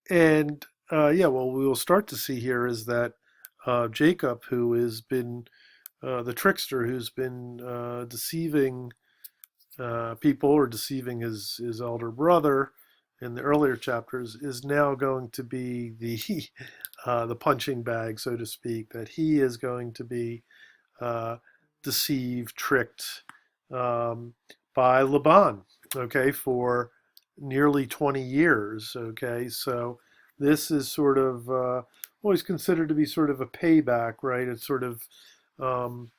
And yeah, what we will start to see here is that Jacob, who has been the trickster, who's been deceiving people or deceiving his elder brother in the earlier chapters, is now going to be the punching bag, so to speak. That he is going to be uh, deceived, tricked um, by Laban. Okay, for nearly 20 years. Okay, so this is sort of always considered to be sort of a payback, right? It's sort of um,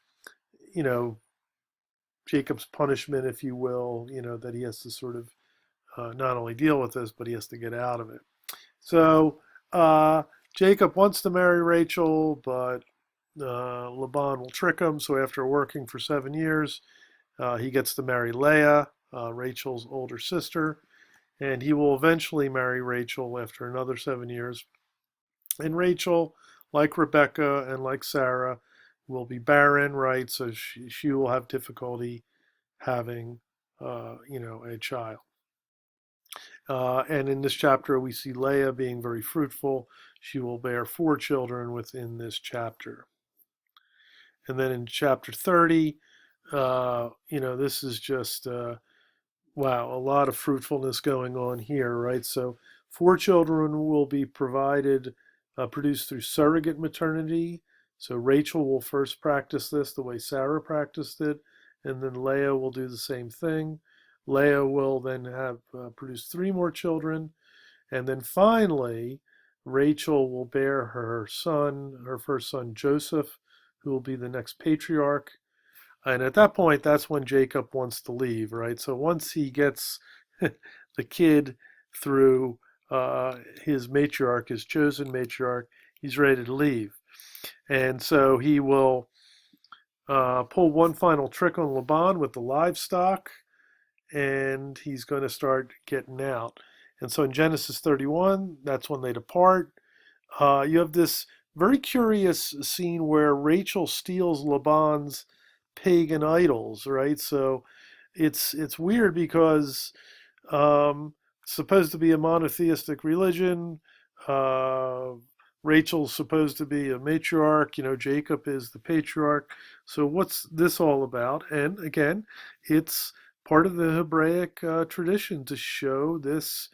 you know Jacob's punishment, if you will, that he has to sort of not only deal with this, but he has to get out of it. So uh, Jacob wants to marry Rachel, but Laban will trick him. So after working for 7 years, he gets to marry Leah, Rachel's older sister, and he will eventually marry Rachel after another 7 years. And Rachel, like Rebecca and like Sarah, will be barren, right? So she will have difficulty having, a child. And in this chapter, we see Leah being very fruitful. She will bear 4 children within this chapter. And then in chapter 30, this is just, wow, a lot of fruitfulness going on here, right? So 4 children will be produced through surrogate maternity. So Rachel will first practice this the way Sarah practiced it, and then Leah will do the same thing. Leah will then have produced 3 more children, and then finally, Rachel will bear her first son Joseph, who will be the next patriarch. And at that point, that's when Jacob wants to leave, right? So once he gets the kid through his matriarch, his chosen matriarch, he's ready to leave. And so he will pull one final trick on Laban with the livestock, and he's going to start getting out. And so in Genesis 31, that's when they depart. You have this very curious scene where Rachel steals Laban's pagan idols, right? So it's weird because it's supposed to be a monotheistic religion. Uh, Rachel's supposed to be a matriarch. Jacob is the patriarch. So what's this all about? And again, it's part of the Hebraic tradition to show this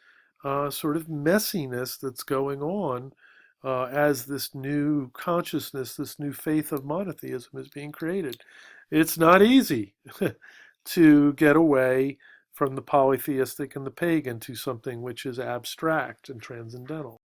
sort of messiness that's going on as this new consciousness, this new faith of monotheism is being created. It's not easy to get away from the polytheistic and the pagan to something which is abstract and transcendental.